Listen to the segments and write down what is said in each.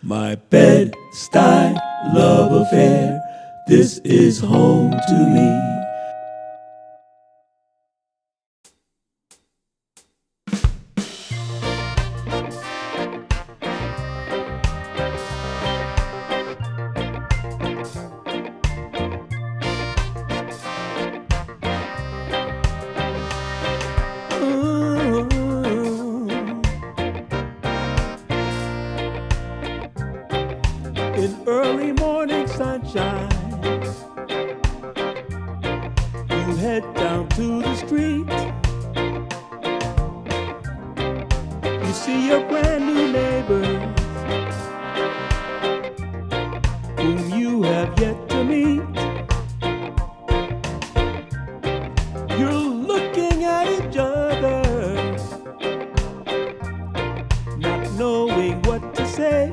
My Bed-Stuy love affair, this is home to me. In early morning sunshine, you head down to the street. You see your brand new neighbors whom you have yet to meet. You're looking at each other, not knowing what to say.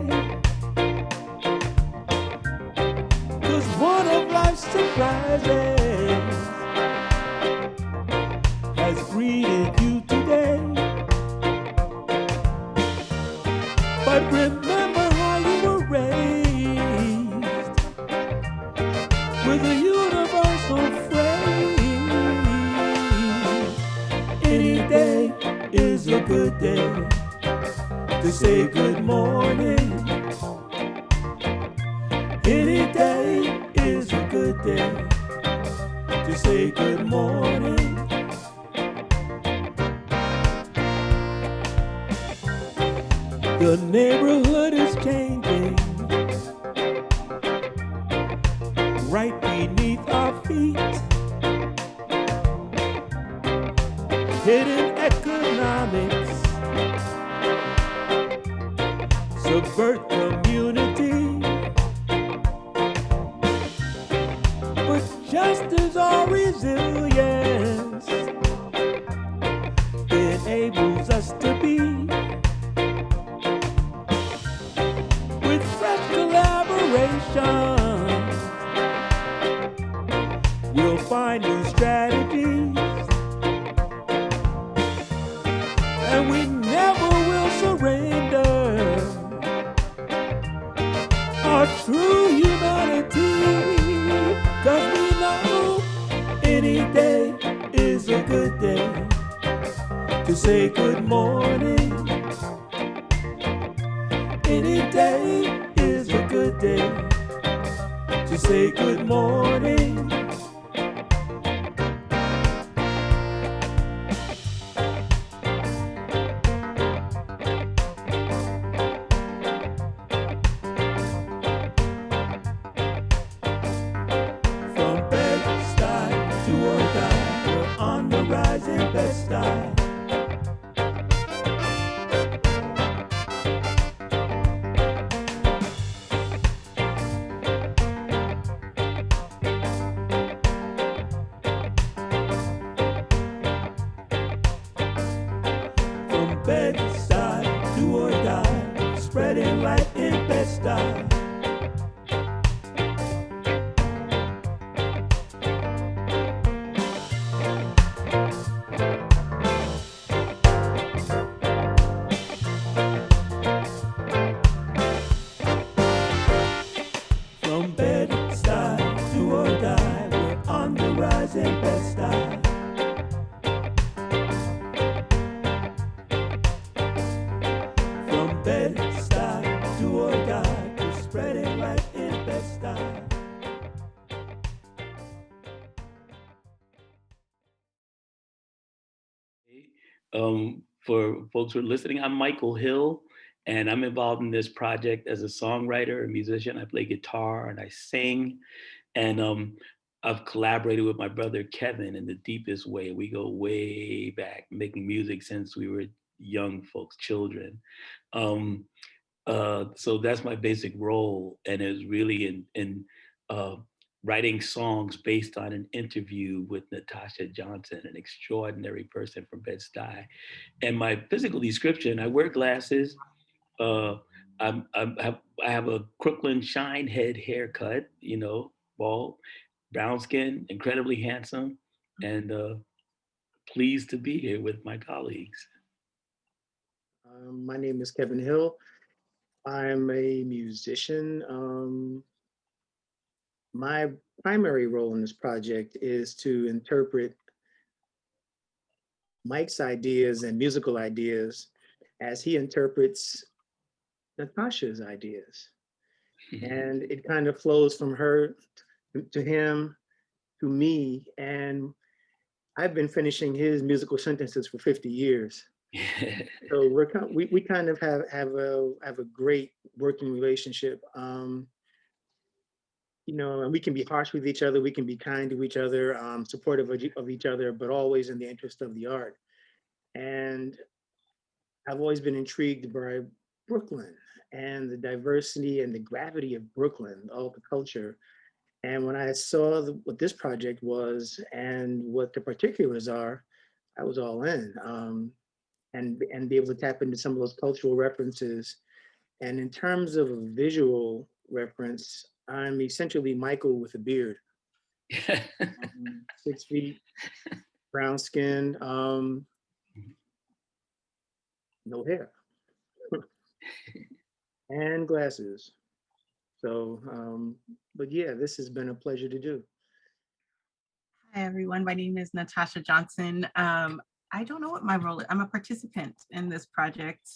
One of life's surprises has greeted you today. But remember how you were raised with a universal phrase. Any day is a good day to say good morning. Any day is a good day to say good morning. The neighborhood is changing right beneath our feet. Hidden economics subvert community. Just as our resilience enables us to be with fresh collaboration, we'll find new strategies, and we never will surrender our true humanity. 'Cause we know any day is a good day to say good morning. Any day is a good day to say good morning. Bed-Stuy, do or die, spreading light in Bed-Stuy. From Bed-Stuy, do or die, we're on the rise in Bed-Stuy. Bed-Stuy, do or die, just spreading light in Bed-Stuy. For folks who are listening, I'm Michael Hill, and I'm involved in this project as a songwriter, a musician. I play guitar and I sing, and I've collaborated with my brother Kevin in the deepest way. We go way back, making music since we were young folks, children. Um, so that's my basic role, and is really in uh, writing songs based on an interview with Natasha Johnson, an extraordinary person from Bed-Stuy. And my physical description: I wear glasses. Uh, I have a Crooklyn shine head haircut. Bald, brown skin, incredibly handsome, and pleased to be here with my colleagues. My name is Kevin Hill. I'm a musician. My primary role in this project is to interpret Mike's ideas and musical ideas as he interprets Natasha's ideas. And it kind of flows from her to him to me. And I've been finishing his musical sentences for 50 years. So we kind of have a great working relationship. You know, and we can be harsh with each other, we can be kind to each other, supportive of each other, but always in the interest of the art. And I've always been intrigued by Brooklyn and the diversity and the gravity of Brooklyn, all the culture. And when I saw what this project was and what the particulars are, I was all in. And be able to tap into some of those cultural references. And in terms of a visual reference, I'm essentially Michael with a beard. 6 feet, brown skin, no hair, and glasses. So, but yeah, this has been a pleasure to do. Hi, everyone. My name is Natasha Johnson. I don't know what my role is. I'm a participant in this project.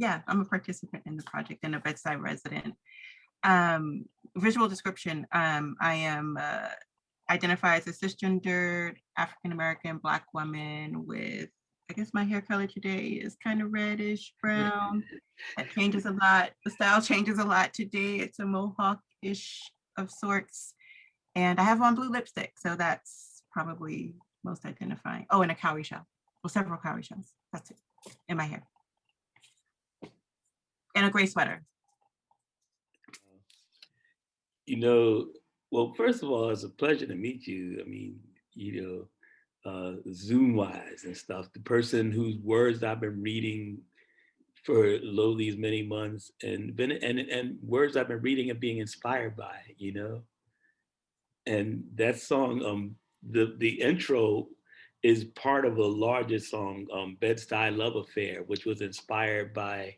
Yeah, I'm a participant in the project and a bedside resident. Visual description, I am identify as a cisgendered African-American Black woman with, I guess my hair color today is kind of reddish brown. That changes a lot. The style changes a lot today. It's a mohawk-ish of sorts. And I have on blue lipstick, so that's probably most identifying. Oh, and a cowrie shell. Well, several cowrie shells. That's it, in my hair. And a gray sweater. You know, well, first of all, it's a pleasure to meet you. I mean, Zoom-wise and stuff. The person whose words I've been reading for these many months and words I've been reading and being inspired by, you know. And that song, the intro is part of a larger song, Bed-Stuy Love Affair, which was inspired by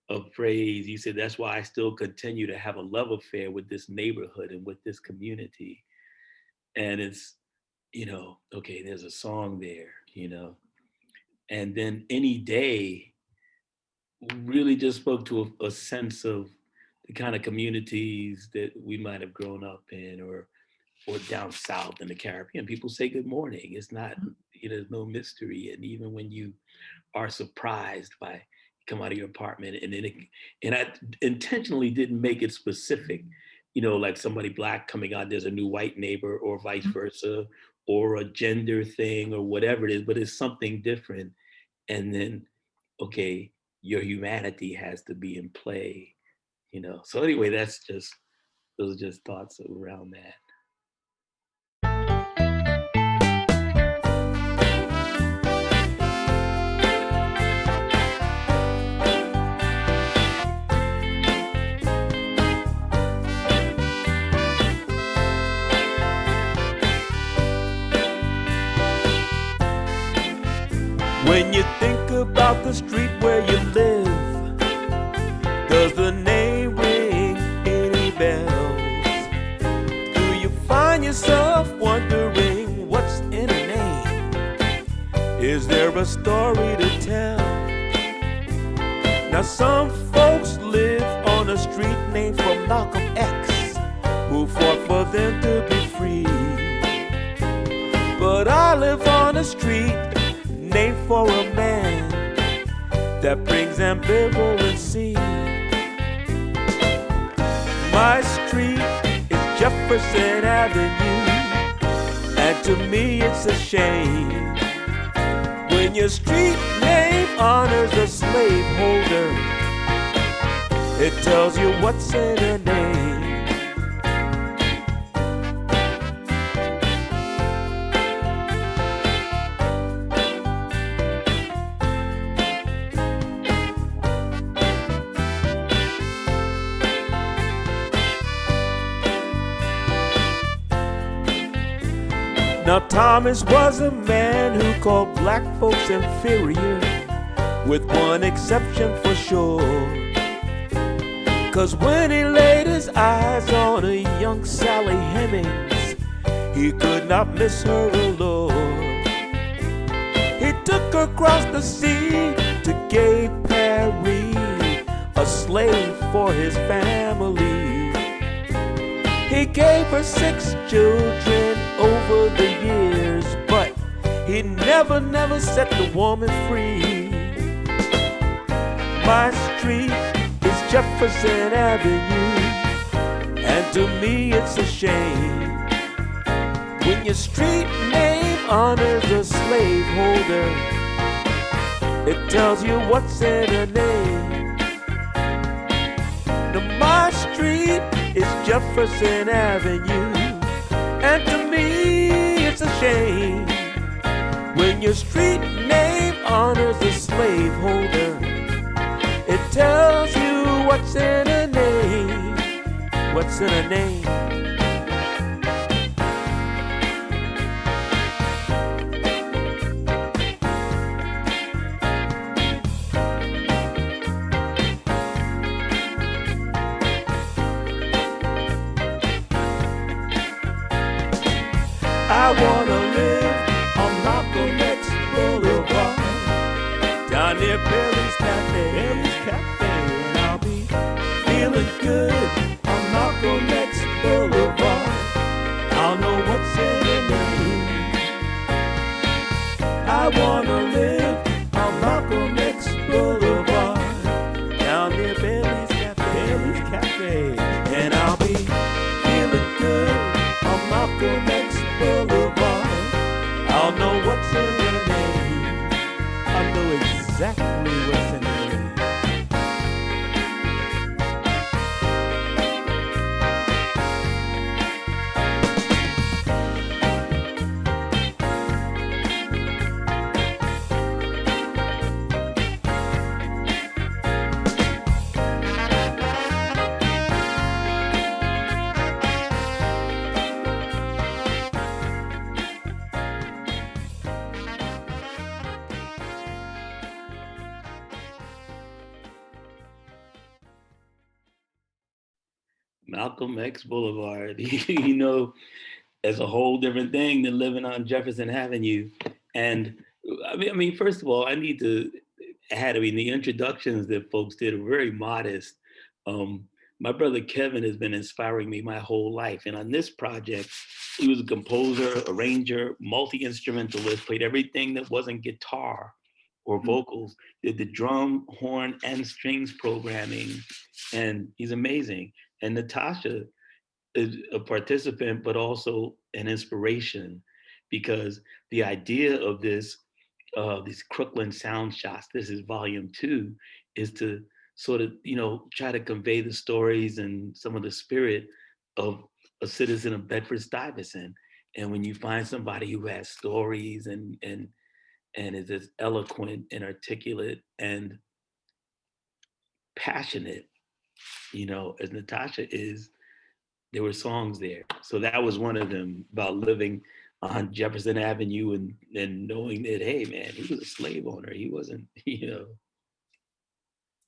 a phrase. You said, that's why I still continue to have a love affair with this neighborhood and with this community. And it's, you know, okay, there's a song there, you know. And then Any Day really just spoke to a sense of the kind of communities that we might have grown up in, or down south in the Caribbean. People say good morning. It's not, you know, there's no mystery. And even when you are surprised by, come out of your apartment, and I intentionally didn't make it specific, you know, like somebody Black coming out, there's a new white neighbor, or vice versa, or a gender thing, or whatever it is, but it's something different. And then, okay, your humanity has to be in play, you know. So anyway, those are just thoughts around that. When you think about the street where you live, does the name ring any bells? Do you find yourself wondering what's in a name? Is there a story to tell? Now some folks live on a street named for Malcolm X, who fought for them to be free. But I live on a street named for a man that brings ambivalency. My street is Jefferson Avenue, and to me it's a shame when your street name honors a slaveholder. It tells you what's in a name. Now Thomas was a man who called black folks inferior, with one exception for sure. 'Cause when he laid his eyes on a young Sally Hemings, he could not miss her allure. He took her across the sea to Gay Paris, a slave for his family. He gave her 6 children over the years, but he never set the woman free. My street is Jefferson Avenue, and to me it's a shame when your street name honors a slaveholder. It tells you what's in a name. Now my street is Jefferson Avenue, and to me it's a shame when your street name honors a slaveholder. It tells you what's in a name, what's in a name. I wanna live on Malcolm X Boulevard, down near Billy's Cafe, and I'll be feeling good on Malcolm X Boulevard. I'll know what's in the name. I wanna live on Malcolm X Boulevard, down near Billy's Cafe, and I'll be feeling good on Malcolm X Boulevard. I'll know what's in the name. I'll know exactly what's in the name. Malcolm X Boulevard, you know, it's a whole different thing than living on Jefferson Avenue. And I mean, first of all, I need to add, the introductions that folks did are very modest. My brother Kevin has been inspiring me my whole life. And on this project, he was a composer, arranger, multi-instrumentalist, played everything that wasn't guitar or vocals, did the drum, horn, and strings programming. And he's amazing. And Natasha is a participant, but also an inspiration, because the idea of this, these Crooklyn Soundshots, this is volume 2, is to sort of, try to convey the stories and some of the spirit of a citizen of Bedford Stuyvesant. And when you find somebody who has stories and is as eloquent and articulate and passionate, as Natasha is, there were songs there. So that was one of them, about living on Jefferson Avenue and knowing that, hey man, he was a slave owner. He wasn't, I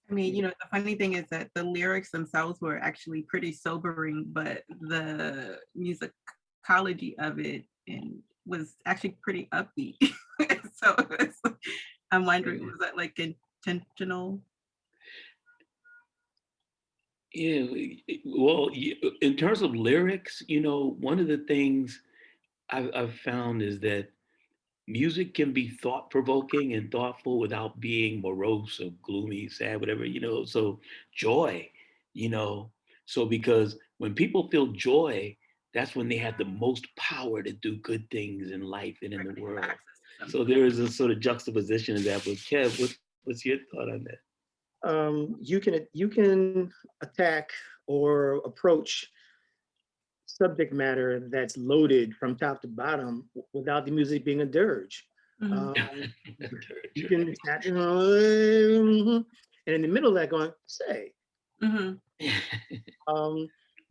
mean, the funny thing is that the lyrics themselves were actually pretty sobering, but the musicology of it was actually pretty upbeat. So I'm wondering, was that like intentional? Yeah, well, in terms of lyrics, one of the things I've found is that music can be thought-provoking and thoughtful without being morose or gloomy, sad, whatever, so joy, so because when people feel joy, that's when they have the most power to do good things in life and in the world. So there is a sort of juxtaposition of that. But Kev, what's your thought on that? You can attack or approach subject matter that's loaded from top to bottom without the music being a dirge. You can, and in the middle of that going, say.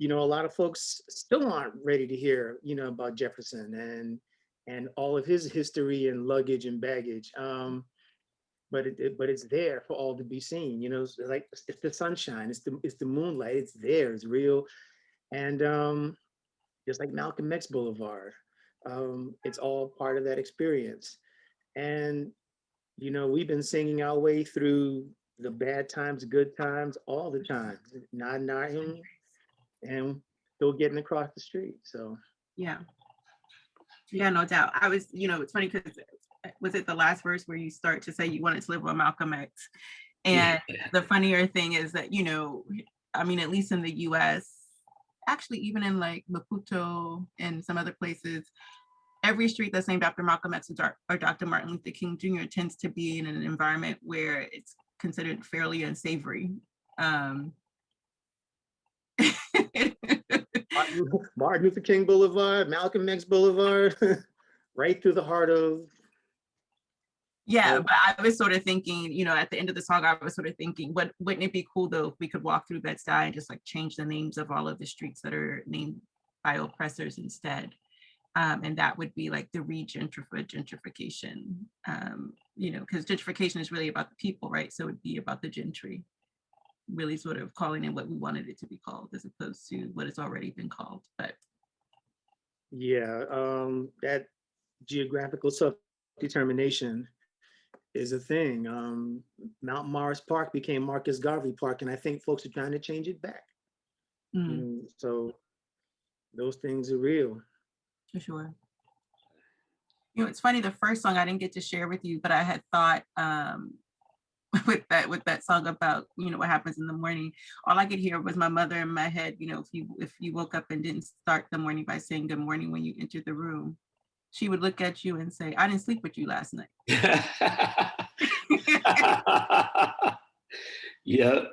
A lot of folks still aren't ready to hear, about Jefferson and all of his history and luggage and baggage. But it's there for all to be seen. You know, it's like it's the sunshine, it's the moonlight, it's there, it's real. And just like Malcolm X Boulevard, it's all part of that experience. And you know, we've been singing our way through the bad times, good times, all the time, nodding and still getting across the street. So yeah, no doubt. I was, you know, it's funny because was it the last verse where you start to say you wanted to live with Malcolm X? And the funnier thing is that, you know, I mean, at least in the US, actually even in like Maputo and some other places, every street that's named after Malcolm X or Dr. Martin Luther King Jr. tends to be in an environment where it's considered fairly unsavory. Martin Luther King Boulevard, Malcolm X Boulevard, right through the heart of. Yeah, but I was sort of thinking, you know, at the end of the song, I was sort of thinking, wouldn't it be cool though if we could walk through Bed-Stuy and just like change the names of all of the streets that are named by oppressors instead? And that would be like the gentrification, you know, because gentrification is really about the people, right? So it'd be about the gentry, really sort of calling it what we wanted it to be called, as opposed to what it's already been called. But yeah, that geographical self-determination is a thing. Mount Morris Park became Marcus Garvey Park, and I think folks are trying to change it back. So those things are real. For sure. You know, it's funny, the first song I didn't get to share with you, but I had thought with that song about, you know, what happens in the morning, all I could hear was my mother in my head. You know, if you woke up and didn't start the morning by saying good morning when you entered the room, she would look at you and say, I didn't sleep with you last night. Yeah.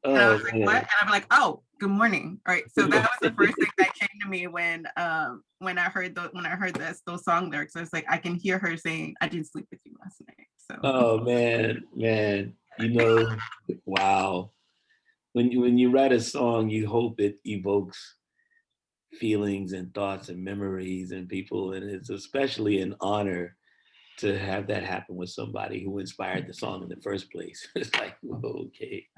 And I was like, what? And I'm like, oh, good morning. All right. So that was the first thing that came to me when I heard those song lyrics. I was like, I can hear her saying, I didn't sleep with you last night. So. Oh man, you know, wow. When you write a song, you hope it evokes feelings and thoughts and memories and people, and it's especially an honor to have that happen with somebody who inspired the song in the first place. It's like, whoa, okay.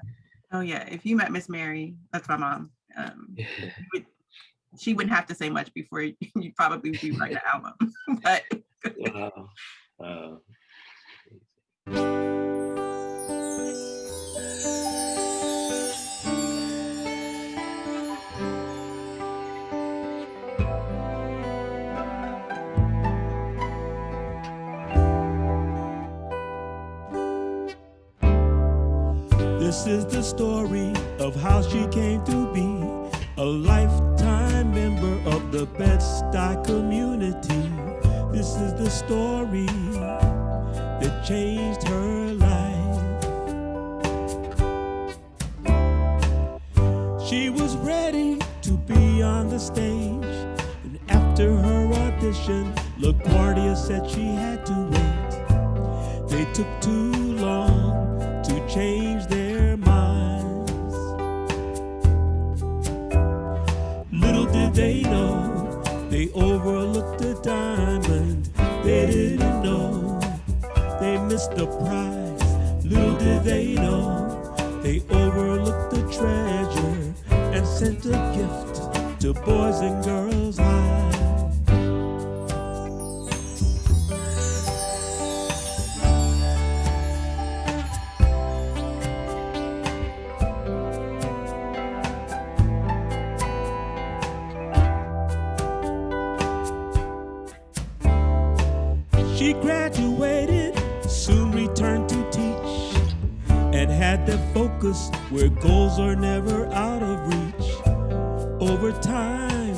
Oh yeah, if you met Miss Mary, that's my mom. She wouldn't have to say much before you'd probably be writing an album. But wow. This is the story of how she came to be a lifetime member of the Bed-Stuy community. This is the story that changed her life. She was ready to be on the stage, and after her audition, LaGuardia said she had to wait. They took too long to change their minds. Little did they know, they overlooked the diamond. They didn't know, they missed the prize. Little did they know, they overlooked the treasure and sent a gift to Boys and Girls High. She graduated, soon returned to teach, and had the focus where goals are never out of reach. Over time,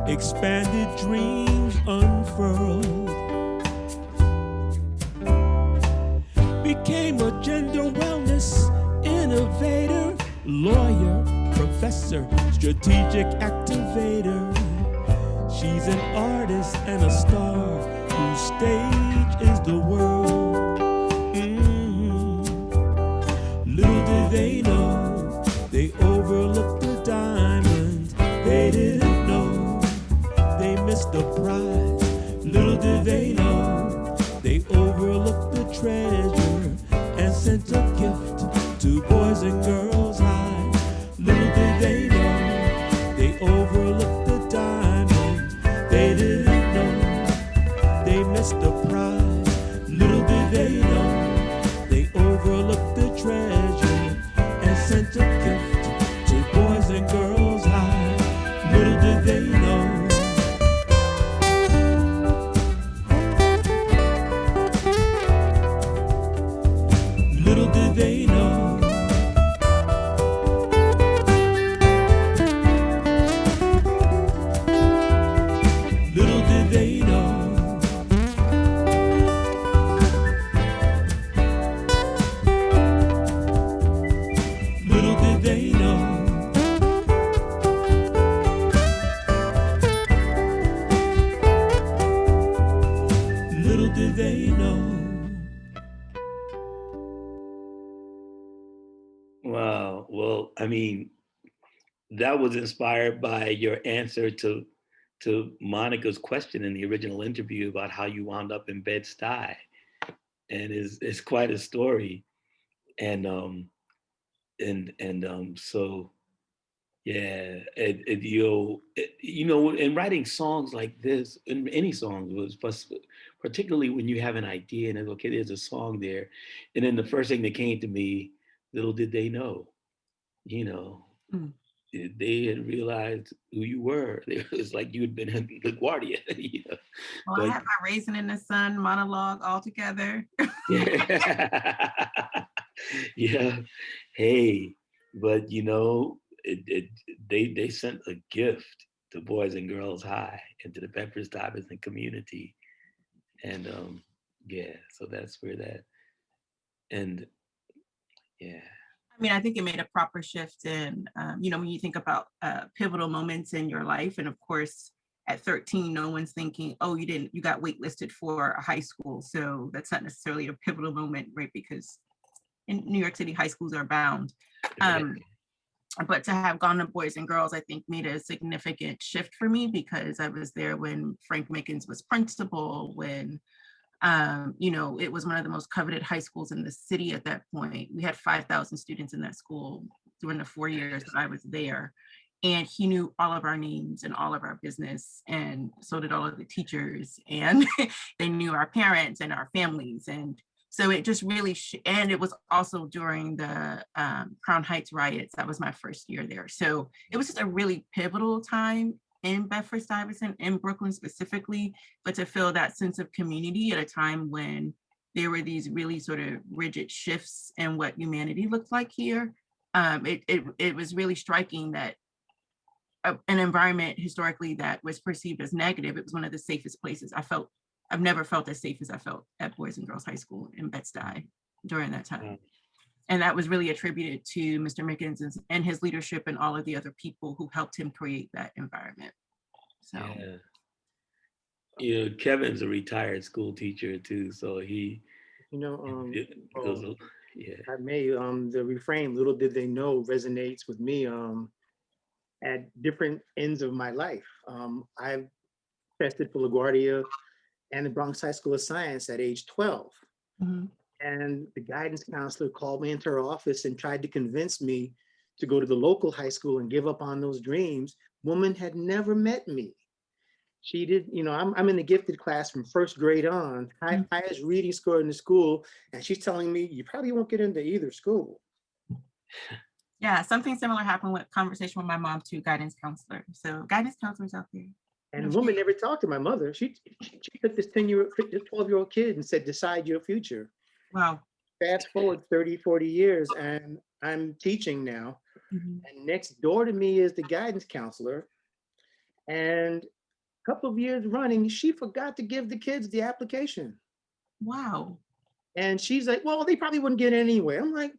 expanded dreams unfurled. Became a gender wellness innovator, lawyer, professor, strategic activator. She's an artist and a star whose stage is the world. Little did they know, they overlooked the diamond. They didn't know, they missed the prize. Little did they a gift to boys and girls high. Little did they know, they overlooked the diamond. They didn't know, they missed the prize. Little did they know, they overlooked the treasure and sent a gift to boys and girls high. Little did they know. Little did they know. Little did they know. Little did they know. Little did they know. Wow. Well, I mean, that was inspired by your answer to Monica's question in the original interview about how you wound up in Bed-Stuy, and it's quite a story. And so yeah, you know, in writing songs like this, in any songs, particularly when you have an idea and it's okay, there's a song there, and then the first thing that came to me, little did they know, you know. Mm. They had realized who you were. It was like you had been in LaGuardia, you know. Well, But I have my Raisin in the Sun monologue all together. yeah, yeah. Hey, but you know, they sent a gift to Boys and Girls High and to the Bedford Stuyvesant community, and yeah. So that's where that, and yeah. I mean, I think it made a proper shift in, you know, when you think about pivotal moments in your life. And of course, at 13, no one's thinking, oh, you got waitlisted for a high school. So that's not necessarily a pivotal moment, right? Because in New York City, high schools are bound. But to have gone to Boys and Girls, I think made a significant shift for me because I was there when Frank Mickens was principal, when you know, it was one of the most coveted high schools in the city at that point. We had 5,000 students in that school during the 4 years that I was there. And he knew all of our names and all of our business. And so did all of the teachers. And they knew our parents and our families. And so it just really, and it was also during the Crown Heights riots. That was my first year there. So it was just a really pivotal time in Bedford Stuyvesant, in Brooklyn specifically, but to feel that sense of community at a time when there were these really sort of rigid shifts in what humanity looked like here. It was really striking that an environment historically that was perceived as negative, it was one of the safest places. I've never felt as safe as I felt at Boys and Girls High School in Bed-Stuy during that time. And that was really attributed to Mr. Mickens and his leadership and all of the other people who helped him create that environment. So, yeah. You know, Kevin's a retired school teacher too, so he, You know, goes, yeah. I may, the refrain, little did they know, resonates with me at different ends of my life. I've tested for LaGuardia and the Bronx High School of Science at age 12. mhm. And the guidance counselor called me into her office and tried to convince me to go to the local high school and give up on those dreams. Woman had never met me. She did, you know, I'm in the gifted class from first grade on, highest reading score in the school. And she's telling me, you probably won't get into either school. Yeah, something similar happened with conversation with my mom too, guidance counselor. So guidance counselors out there. And the woman never talked to my mother. She took this 12-year-old kid and said, decide your future. Wow. Fast forward 30, 40 years, and I'm teaching now. Mhm. And next door to me is the guidance counselor. And a couple of years running, she forgot to give the kids the application. Wow. And she's like, well, they probably wouldn't get it anyway. I'm like,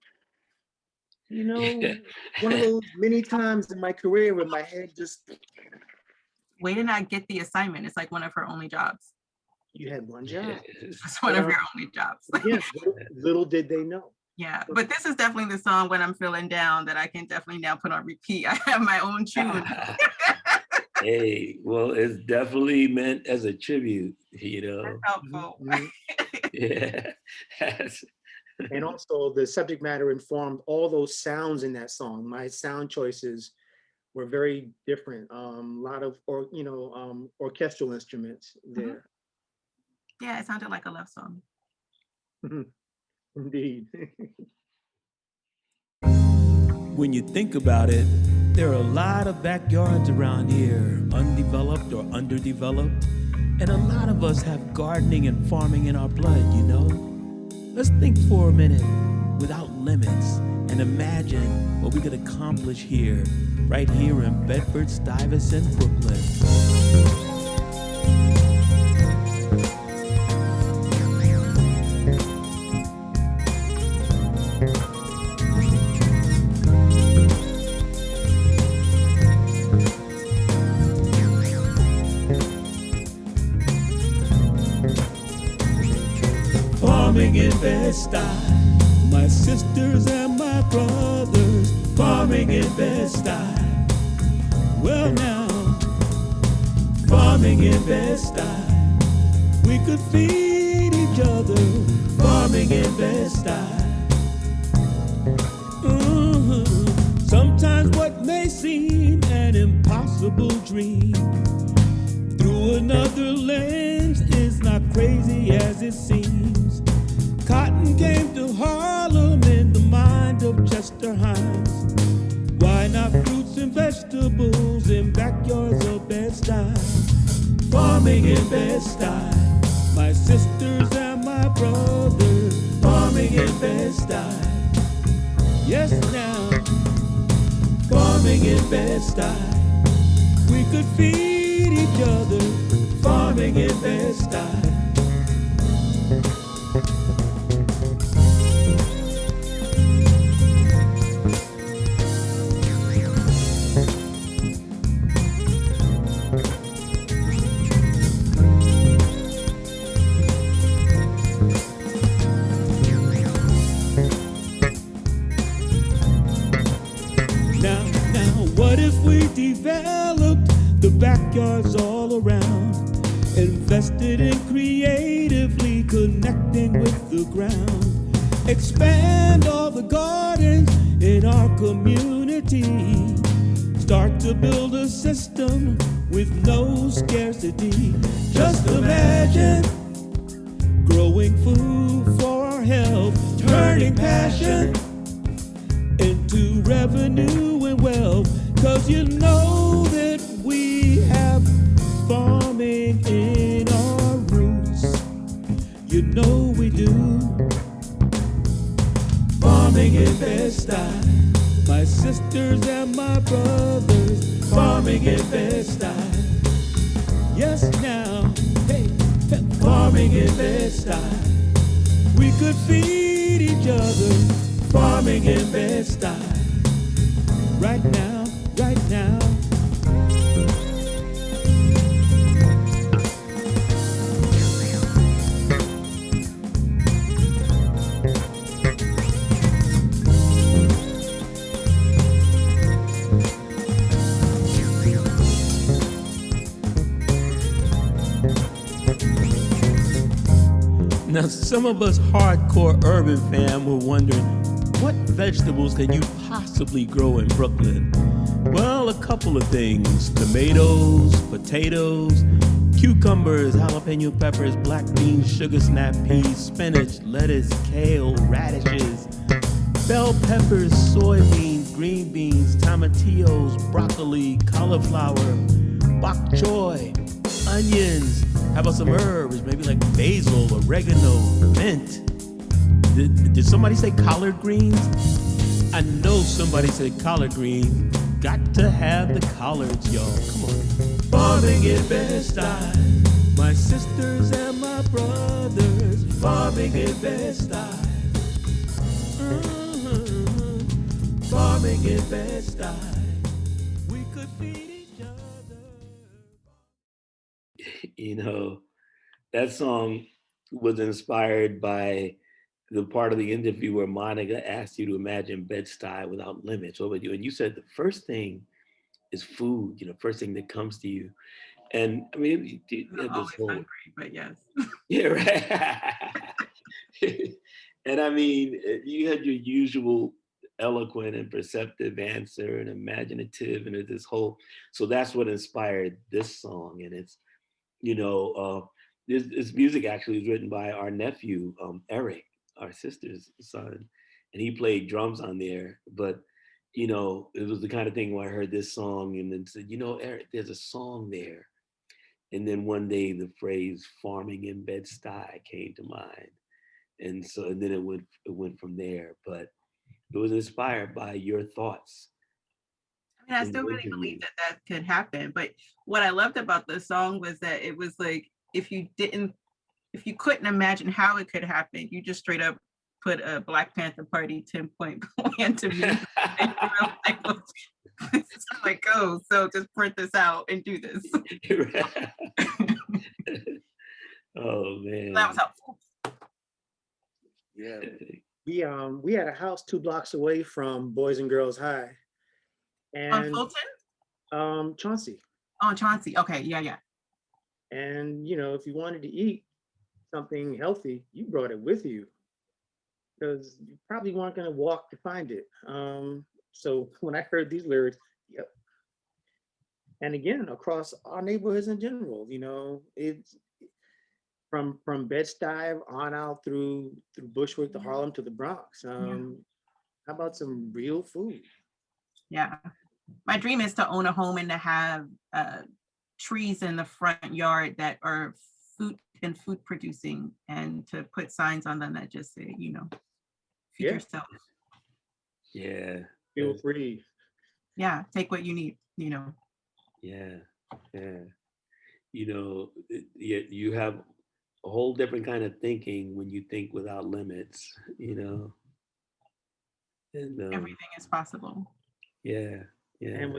you know, one of those many times in my career where my head just. Way to not get the assignment. It's like one of her only jobs. You had one job. It's one of your only jobs. Yeah, little did they know. Yeah, but this is definitely the song when I'm feeling down that I can definitely now put on repeat. I have my own tune. Hey, well, it's definitely meant as a tribute, you know. That's helpful. Yeah. And also the subject matter informed all those sounds in that song. My sound choices were very different. A lot of, orchestral instruments there. Yeah, it sounded like a love song. Indeed. When you think about it, there are a lot of backyards around here, undeveloped or underdeveloped, and a lot of us have gardening and farming in our blood, you know? Let's think for a minute without limits and imagine what we could accomplish here, right here in Bedford Stuyvesant, Brooklyn. Farming in Bed-Stuy, my sisters and my brothers, farming in Bed-Stuy. Well now, farming in Bed-Stuy, we could feed each other, farming in Bed-Stuy. Sometimes what may seem an impossible dream, through another lens is not crazy as it seems. Cotton came to Harlem in the mind of Chester Hines. Why not fruits and vegetables in backyards of Bed-Stuy? Farming in Bed-Stuy, my sisters and my brothers, farming in Bed-Stuy. Yes now, farming in Bed-Stuy, we could feed each other, farming in Bed-Stuy. What if we developed the backyards all around, invested in creatively connecting with the ground, expand all the gardens in our community, start to build a system with no scarcity. Just imagine growing food for our health, turning passion into revenue and wealth. 'Cause you know that we have farming in our roots. You know we do. Farming in Bed-Stuy, my sisters and my brothers, farming in Bed-Stuy. Yes now, hey, farming in Bed-Stuy. We could feed each other, farming in Bed-Stuy. Right now, right now. Now, some of us hardcore urban fam were wondering, what vegetables can you possibly grow in Brooklyn? Well, a couple of things: tomatoes, potatoes, cucumbers, jalapeno peppers, black beans, sugar snap peas, spinach, lettuce, kale, radishes, bell peppers, soybeans, green beans, tomatillos, broccoli, cauliflower, bok choy, onions. How about some herbs, maybe like basil, oregano, mint? Did somebody say collard greens? I know somebody said collard greens. Got to have the collards, y'all. Come on. Farming in Bed-Stuy, my sisters and my brothers, farming in Bed-Stuy. Farming in Bed-Stuy, we could feed each other. You know, that song was inspired by the part of the interview where Monica asked you to imagine Bed-Stuy without limits. What would you? And you said the first thing is food, first thing that comes to you. And I mean, you I'm have always this whole, hungry, but yes. yeah, right. And I mean, you had your usual eloquent and perceptive answer and imaginative and this whole, so that's what inspired this song. And it's, this music actually was written by our nephew, Eric, our sister's son, and he played drums on there. But, it was the kind of thing where I heard this song and then said, Eric, there's a song there. And then one day the phrase farming in Bed-Stuy came to mind. And then it went from there. But it was inspired by your thoughts. I mean, I still really believe that could happen. But what I loved about the song was that it was like, if you couldn't imagine how it could happen, you just straight up put a Black Panther Party 10-point plan to me. It's like, oh, so just print this out and do this. Oh man. That was helpful. Yeah. We had a house 2 blocks away from Boys and Girls High. And On Fulton? Chauncey. Oh, Chauncey. Okay, yeah. And if you wanted to eat something healthy, you brought it with you, because you probably weren't going to walk to find it. So when I heard these lyrics, yep. And again, across our neighborhoods in general, it's from Bed-Stuy on out through Bushwick to Harlem to the Bronx. How about some real food? Yeah. My dream is to own a home and to have trees in the front yard that are food producing, and to put signs on them that just say, feed yourself. Yeah. Feel free. Yeah. Take what you need, Yeah. You have a whole different kind of thinking when you think without limits, And everything is possible. Yeah. And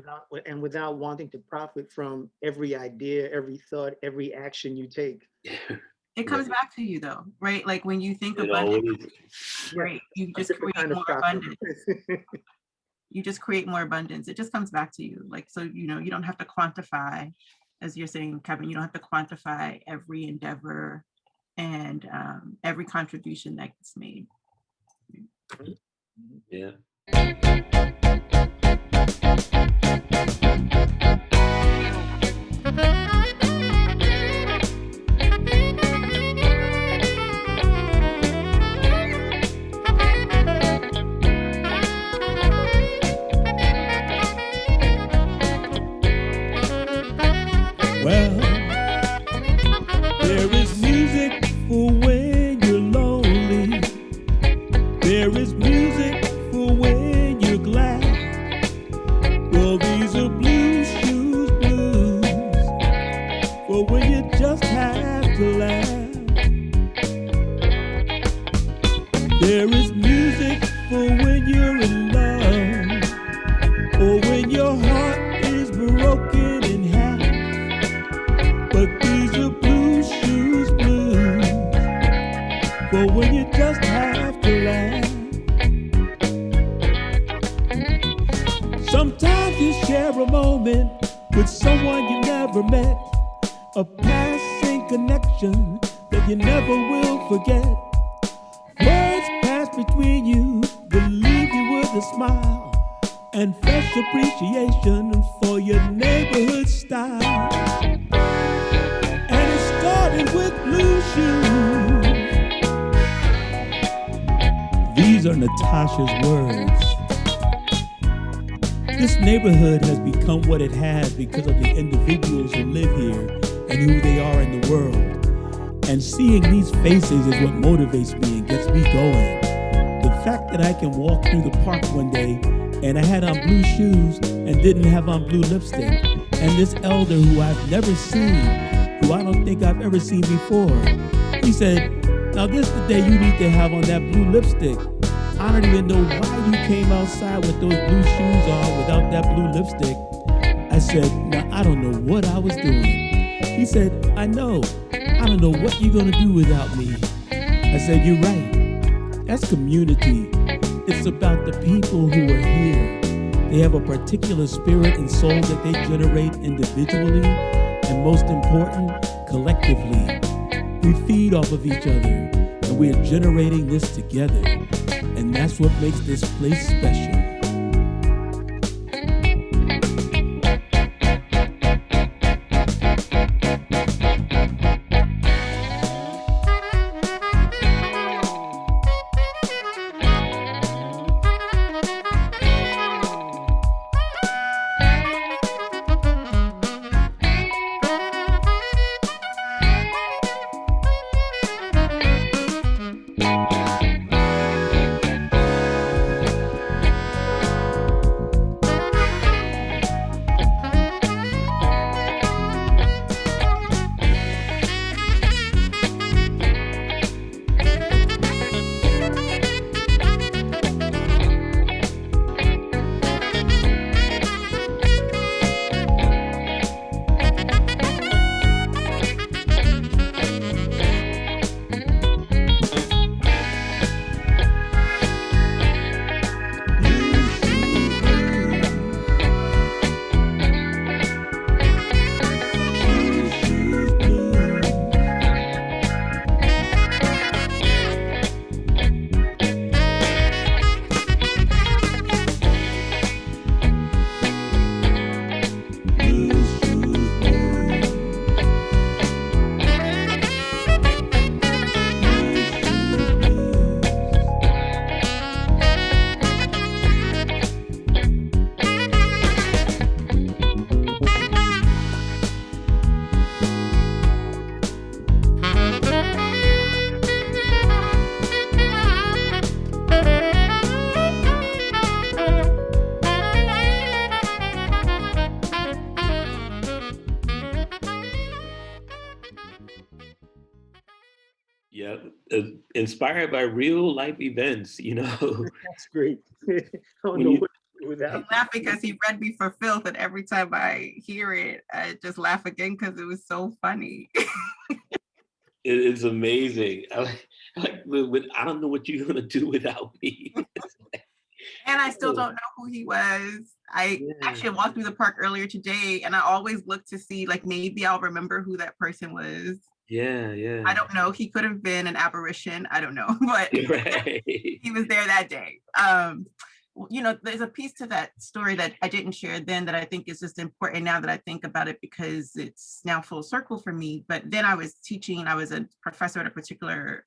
without wanting to profit from every idea, every thought, every action you take. It comes back to you though, right? Like when you think abundance, right? You just create more abundance. You just create more abundance. It just comes back to you. Like, so, you don't have to quantify, as you're saying, Kevin, you don't have to quantify every endeavor and every contribution that gets made. Yeah. Well, there is music for when you're lonely. There is music for when you're glad. Well, these are blue shoes blues for when you just have to laugh. There is music for when you're in love, or when your heart is broken in half. But these are blue shoes blues for when you just have to laugh. Sometimes you share a moment with someone you never met, a passing connection that you never will forget. Words pass between you, will leave you with a smile and fresh appreciation for your neighborhood style. And it started with blue shoes. These are Natasha's words. This neighborhood has become what it has because of the individuals who live here and who they are in the world. And seeing these faces is what motivates me and gets me going. The fact that I can walk through the park one day and I had on blue shoes and didn't have on blue lipstick, and this elder who I've never seen, who I don't think I've ever seen before, he said, "Now this is the day you need to have on that blue lipstick. I don't even know why you came outside with those blue shoes on without that blue lipstick." I said, "Now I don't know what I was doing." He said, "I know. I don't know what you're gonna do without me." I said, "You're right. That's community. It's about the people who are here. They have a particular spirit and soul that they generate individually, and most important, collectively. We feed off of each other, and and we're generating this together. And that's what makes this place special. Yeah, inspired by real life events, That's great. I don't When know you- what to do with that. I laugh because he read me for filth, and every time I hear it, I just laugh again because it was so funny. It's amazing. I don't know what you're gonna do without me. And I still don't know who he was. I actually walked through the park earlier today, and I always look to see, like, maybe I'll remember who that person was. Yeah. I don't know. He could have been an apparition. I don't know, but Right. he was there that day. There's a piece to that story that I didn't share then that I think is just important now that I think about it, because it's now full circle for me. But then I was a professor at a particular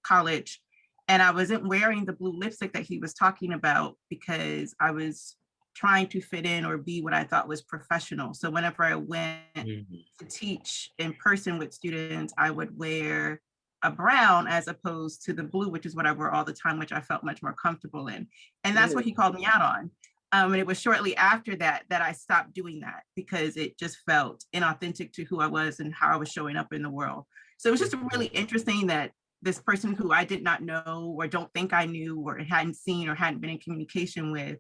college, and I wasn't wearing the blue lipstick that he was talking about because I was trying to fit in or be what I thought was professional. So whenever I went to teach in person with students, I would wear a brown as opposed to the blue, which is what I wore all the time, which I felt much more comfortable in. And that's what he called me out on. And it was shortly after that I stopped doing that because it just felt inauthentic to who I was and how I was showing up in the world. So it was just really interesting that this person who I did not know or don't think I knew or hadn't seen or hadn't been in communication with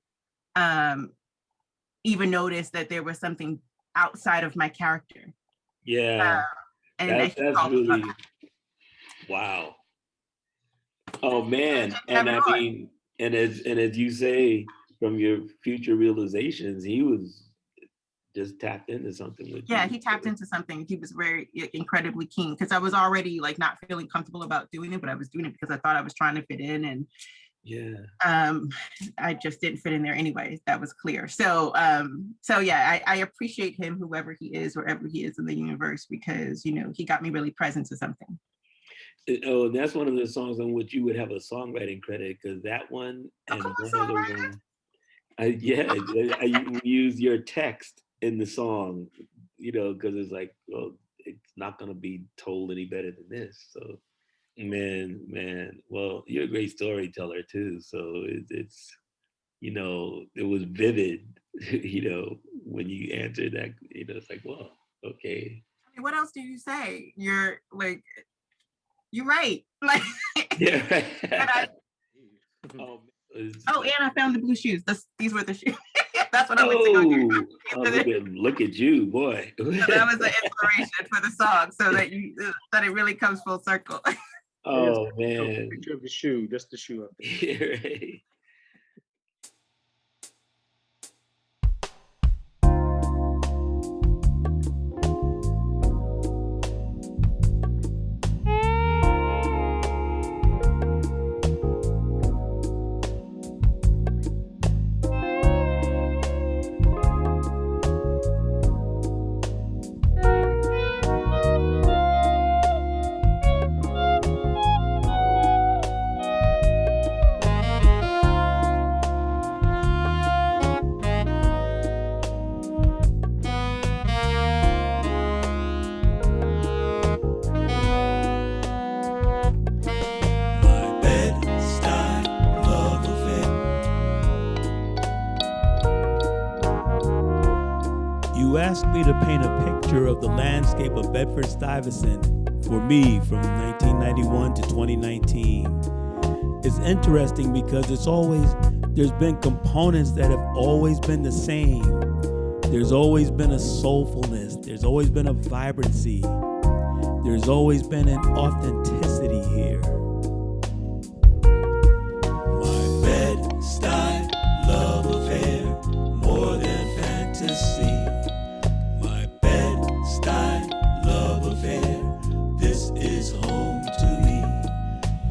even noticed that there was something outside of my character. Yeah. That's really, wow. Oh man. And I mean, and as you say, from your future realizations, he was just tapped into something with you. He tapped into something. He was very incredibly keen, because I was already like not feeling comfortable about doing it, but I was doing it because I thought I was trying to fit in, and I just didn't fit in there anyway. That was clear. So I appreciate him, whoever he is, wherever he is in the universe, because he got me really present to something. Oh, that's one of the songs on which you would have a songwriting credit, because that one and one other one, I use your text in the song, because it's like, well, it's not gonna be told any better than this. So, man, well, you're a great storyteller too. So it's it was vivid, when you answered that, it's like, well, okay. I mean, what else do you say? You're like, you're right. Like, yeah, right. And I found the blue shoes. These were the shoes. That's what I went to go do. Look at you, boy. So that was the inspiration for the song, so that it really comes full circle. Oh man. Picture of the shoe, just the shoe up there. Yeah, right. you asked me to paint a picture of the landscape of Bedford Stuyvesant for me from 1991 to 2019. It's interesting because there's been components that have always been the same. There's always been a soulfulness. There's always been a vibrancy. There's always been an authenticity here. My Bed-Stuy love affair, more than fantasy. My Bed-Stuy love affair, this is home to me.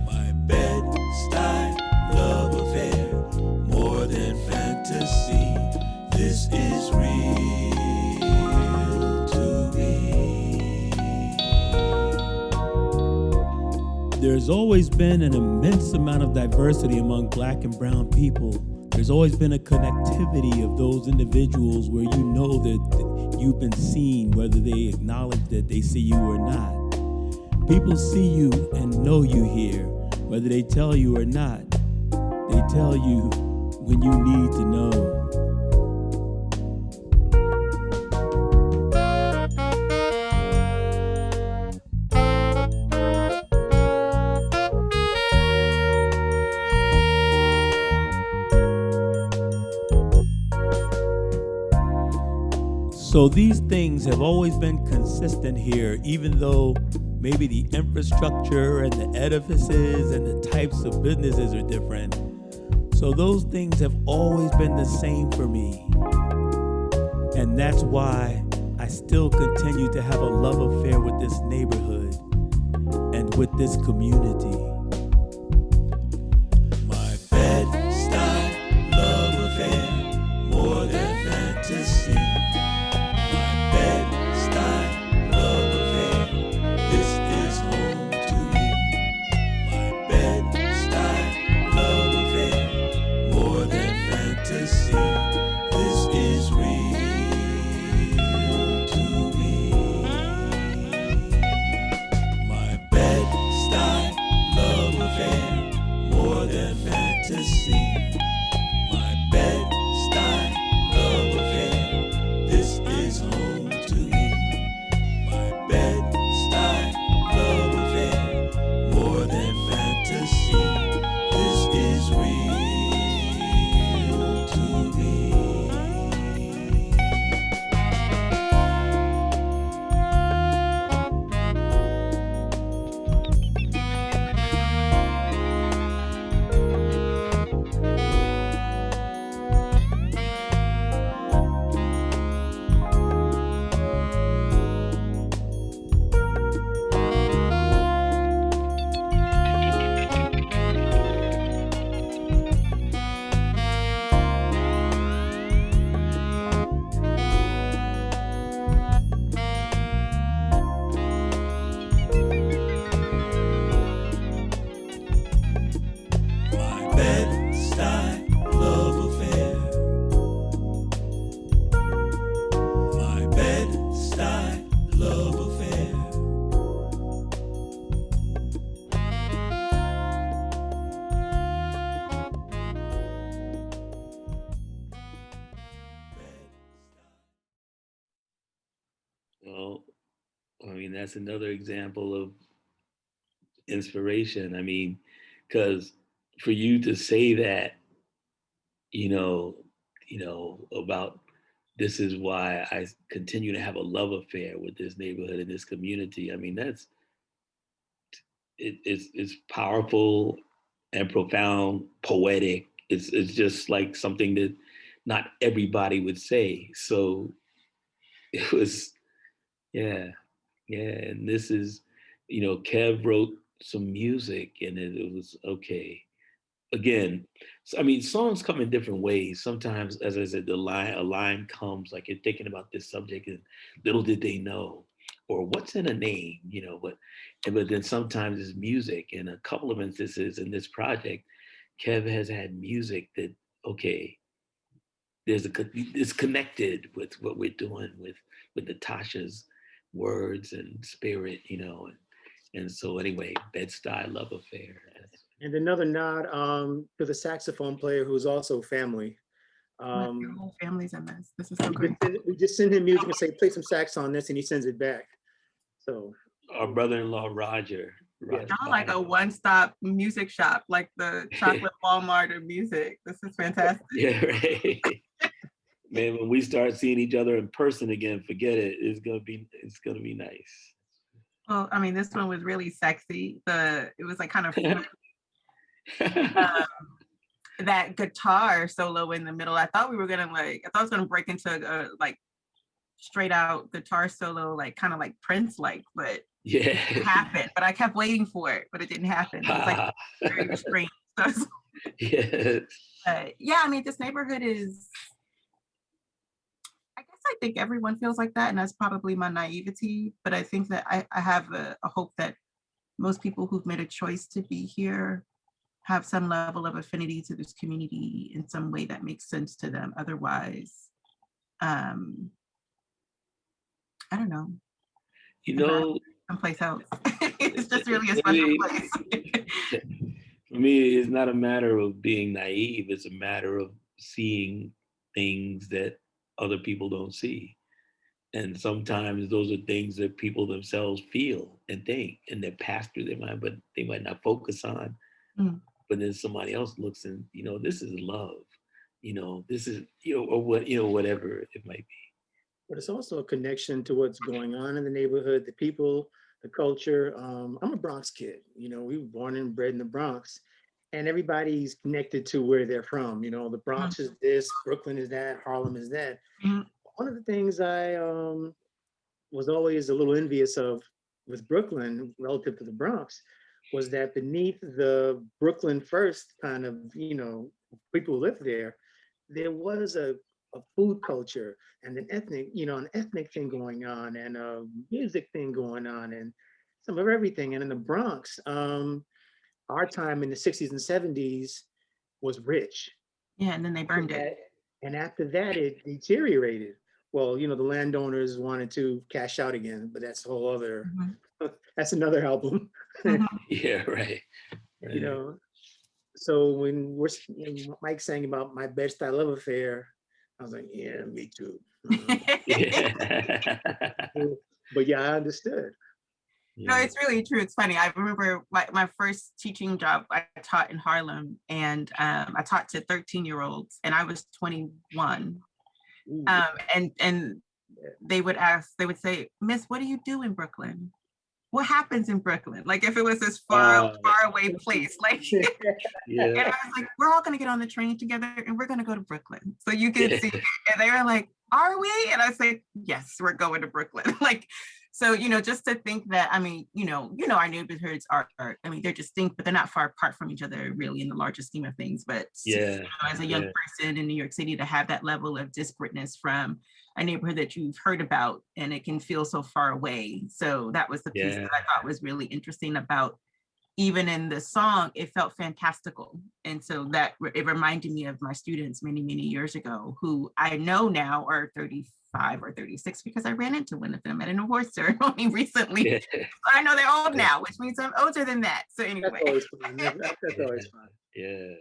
My Bed-Stuy love affair, more than fantasy. This is real to me. There's always been an immense amount of diversity among Black and brown people. There's always been a connectivity of those individuals where you know that you've been seen, whether they acknowledge that they see you or not. People see you and know you here, whether they tell you or not. They tell you when you need to know. So these things have always been consistent here, even though maybe the infrastructure and the edifices and the types of businesses are different. So those things have always been the same for me. And that's why I still continue to have a love affair with this neighborhood and with this community. My Bed-Stuy love affair, more than fantasy. Well, I mean, that's another example of inspiration. I mean, because for you to say that, you know, about this is why I continue to have a love affair with this neighborhood and this community. I mean, it's powerful and profound, poetic. It's just like something that not everybody would say. So it was, yeah. And this is, Kev wrote some music and it was okay. Again, so, I mean, songs come in different ways. Sometimes, as I said, a line comes like you're thinking about this subject and little did they know, or what's in a name, but then sometimes it's music. In a couple of instances in this project, Kev has had music that, okay, it's connected with what we're doing with Natasha's words and spirit, and so anyway, Bed-Stuy love affair. And another nod to the saxophone player who's also family. Your whole family's a mess. This is so we great. we just send him music and say, play some sax on this, and he sends it back. So Our brother-in-law, Roger. Yeah. Y'all like a one-stop music shop, like the chocolate Walmart of music. This is fantastic. Yeah, right. Man, when we start seeing each other in person again, forget it. It's gonna be nice. Well, I mean, this one was really sexy. It was like kind of that guitar solo in the middle. I thought it was gonna break into a like straight out guitar solo, like kind of like Prince like, but Yeah. it happened. But I kept waiting for it, but it didn't happen. It was like very restrained. Yes. Yeah, I mean, this neighborhood is, I think everyone feels like that, and that's probably my naivety, but I think that I have a hope that most people who've made a choice to be here have some level of affinity to this community in some way that makes sense to them. Otherwise, I don't know. Someplace else. It's just really a special place. For me, it's not a matter of being naive. It's a matter of seeing things that other people don't see. And sometimes those are things that people themselves feel and think, and that pass through their mind, but they might not focus on. Mm. But then somebody else looks and, this is love, this is, or what, whatever it might be. But it's also a connection to what's going on in the neighborhood, the people, the culture. I'm a Bronx kid, we were born and bred in the Bronx, and everybody's connected to where they're from. The Bronx is this, Brooklyn is that, Harlem is that. Mm-hmm. One of the things I was always a little envious of with Brooklyn relative to the Bronx was that beneath the Brooklyn first kind of, people who lived there was a food culture and an ethnic thing going on, and a music thing going on, and some of everything. And in the Bronx, our time in the 60s and 70s was rich. Yeah, and then they burned it. And after that, it deteriorated. Well, the landowners wanted to cash out again, but that's a whole other, that's another album. Yeah, right. So when Mike sang about my Bed-Stuy love affair, I was like, yeah, me too. But yeah, I understood. No, it's really true. It's funny. I remember my first teaching job, I taught in Harlem, and I taught to 13-year-olds, and I was 21. And they would say, Miss, what do you do in Brooklyn? What happens in Brooklyn? Like if it was this far away place, like, and I was like, we're all gonna get on the train together and we're gonna go to Brooklyn. So you can see, and they were like, are we? And I said, yes, we're going to Brooklyn. Like, so, just to think that, I mean, our neighborhoods are, I mean, they're distinct, but they're not far apart from each other really in the larger scheme of things. But as a young person in New York City, to have that level of disparateness from a neighborhood that you've heard about, and it can feel so far away. So that was the piece that I thought was really interesting about, even in the song, it felt fantastical. And so that it reminded me of my students many, many years ago, who I know now are 35 or 36 because I ran into one of them at an award ceremony recently. I know they're old now, which means I'm older than that. So anyway. That's always fun. That's always fun. Yeah.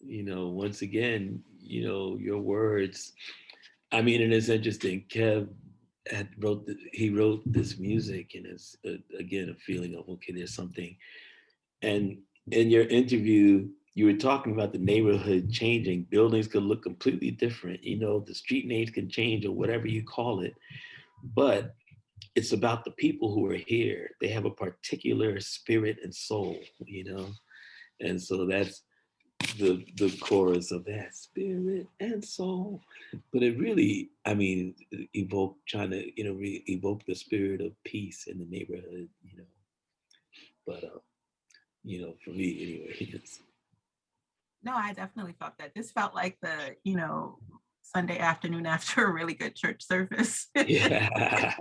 once again, your words. I mean, and it's interesting. Kev he wrote this music, and it's again a feeling of, okay, there's something. And in your interview, you were talking about the neighborhood changing. Buildings could look completely different. The street names can change or whatever you call it, but it's about the people who are here. They have a particular spirit and soul. And so that's the chorus of that spirit and soul. But it really, I mean, trying to evoke the spirit of peace in the neighborhood. But for me anyway. No, I definitely felt that. This felt like the, Sunday afternoon after a really good church service. Yeah.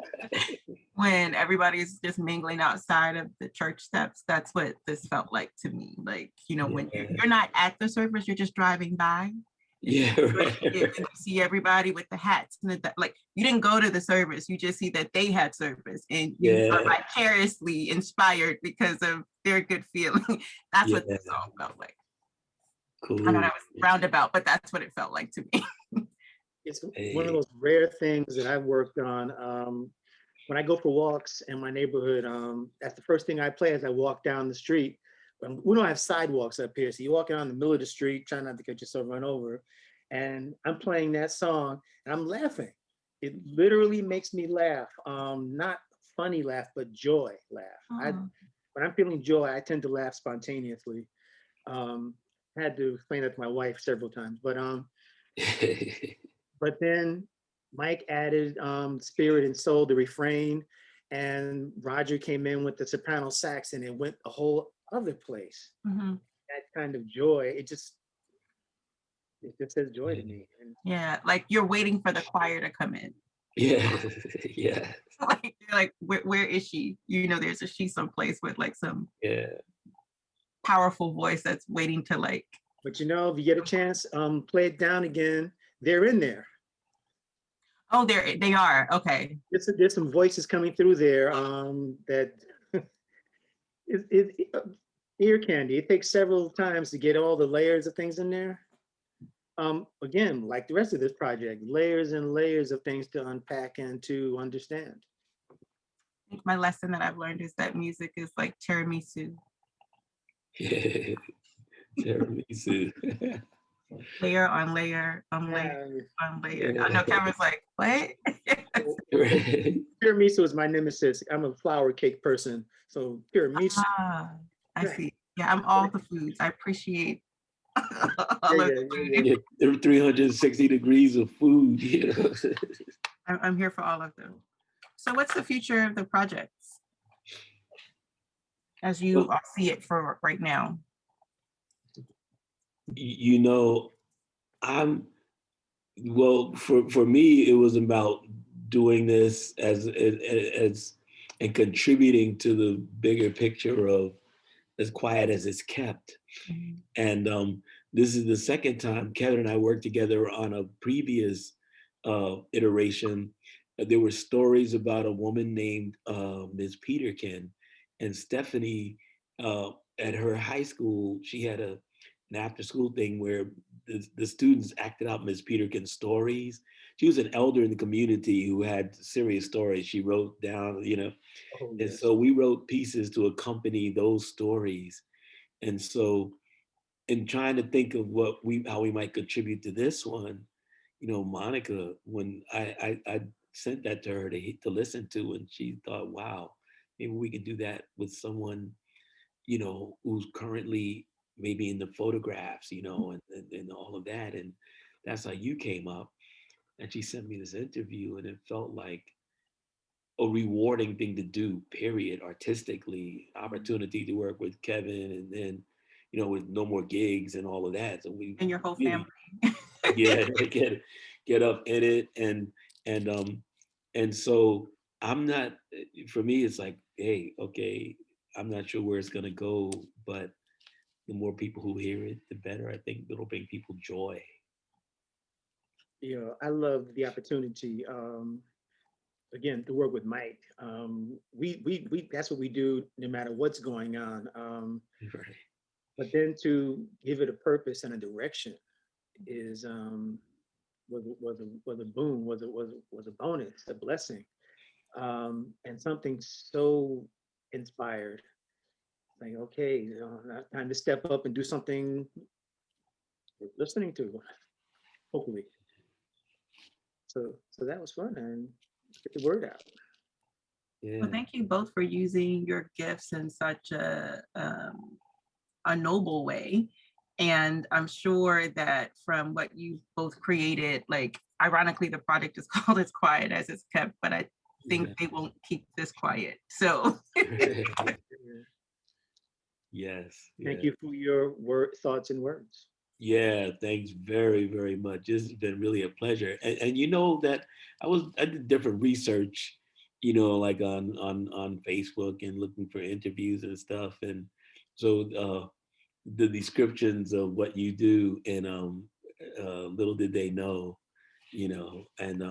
When everybody's just mingling outside of the church steps. That's what this felt like to me. Like, when you're not at the service, you're just driving by. Yeah, right. You see everybody with the hats and like you didn't go to the service, you just see that they had service and you are vicariously inspired because of their good feeling. That's what this song felt like. Cool. I know that was roundabout, but that's what it felt like to me. It's one of those rare things that I've worked on. When I go for walks in my neighborhood, that's the first thing I play as I walk down the street. We don't have sidewalks up here, so you're walking on the middle of the street, trying not to get yourself run over. And I'm playing that song, and I'm laughing. It literally makes me laugh. Not funny laugh, but joy laugh. When I'm feeling joy, I tend to laugh spontaneously. I had to explain that to my wife several times, but then Mike added spirit and soul, the refrain, and Roger came in with the soprano sax, and it went a whole other place. Mm-hmm. That kind of joy, it just says joy to me. And yeah, like you're waiting for the choir to come in. Yeah, yeah. Like you're like, where is she? There's a she someplace with like some powerful voice that's waiting to like. But if you get a chance, play it down again. They're in there. Oh, they are. Okay. There's some voices coming through there that ear candy. It takes several times to get all the layers of things in there. Again, like the rest of this project, layers and layers of things to unpack and to understand. I think my lesson that I've learned is that music is like tiramisu. Yeah, tiramisu. Layer on layer on layer on layer. I know Cameron's like, what? Tiramisu is my nemesis. I'm a flour cake person, so tiramisu. I see. Yeah, I'm all the foods. I appreciate all of the food. Yeah, there are 360 degrees of food. I'm here for all of them. So what's the future of the projects as you all see it for right now? For me, it was about doing this as and contributing to the bigger picture of As Quiet as It's Kept. Mm-hmm. And this is the second time Kevin and I worked together on a previous iteration. There were stories about a woman named Ms. Peterkin, and Stephanie at her high school, she had an after school thing where the students acted out Ms. Peterkin's stories. She was an elder in the community who had serious stories she wrote down, Oh, yes. And so we wrote pieces to accompany those stories. And so in trying to think of how we might contribute to this one, Monica, when I sent that to her to listen to, and she thought, wow, maybe we can do that with someone, who's currently maybe in the photographs, and all of that. And that's how you came up. And she sent me this interview, and it felt like a rewarding thing to do, period, artistically, opportunity to work with Kevin, and then, with no more gigs and all of that. So we and your whole family. get up in it. And so for me, it's like, hey, okay, I'm not sure where it's going to go, but the more people who hear it, the better. I think it'll bring people joy. I love the opportunity, again, to work with Mike. We that's what we do no matter what's going on. Right. but then to give it a purpose and a direction is was a boon, was a bonus, a blessing, and something so inspired. Like, okay, now time to step up and do something worth listening to, hopefully. So that was fun and get the word out. Yeah. Well, thank you both for using your gifts in such a noble way. And I'm sure that from what you both created, like ironically, the project is called As Quiet as It's Kept, but I think they won't keep this quiet. So Yes. Thank you for your thoughts and words. Yeah, thanks very, very much. It's been really a pleasure. And you know that I did different research, you know, like on Facebook and looking for interviews and stuff. And so the descriptions of what you do and little did they know, you know, and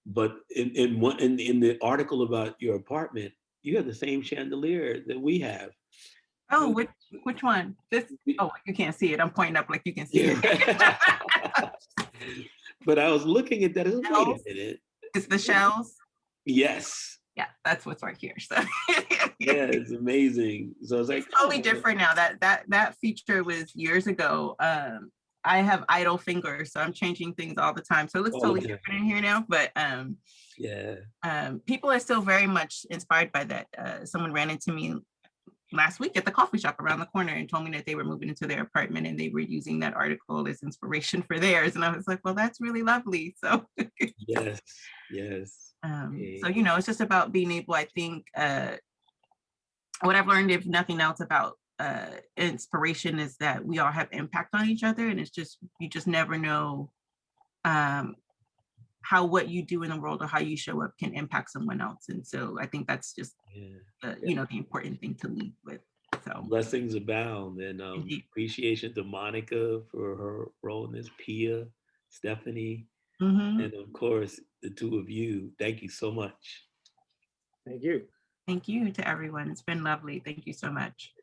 but in the article about your apartment, you have the same chandelier that we have. oh, which one? This, oh, you can't see it. I'm pointing up like you can see it. But I was looking at that. I was like, wait a minute. It's the shells. Yes. Yeah, that's what's right here. So Yeah, it's amazing. So it's like it's totally different now. That feature was years ago. I have idle fingers, so I'm changing things all the time. So it looks totally different in here now. But people are still very much inspired by that. Someone ran into me last week at the coffee shop around the corner and told me that they were moving into their apartment and they were using that article as inspiration for theirs. And I was like, well, that's really lovely. So yes. So, you know, it's just about being able, I think, what I've learned, if nothing else, about inspiration is that we all have impact on each other. And it's just, you just never know how what you do in the world or how you show up can impact someone else. And so I think that's just, you know, the important thing to lead with. So blessings abound, and appreciation to Monica for her role in this, Pia, Stephanie, and of course, the two of you. Thank you so much. Thank you. Thank you to everyone. It's been lovely. Thank you so much.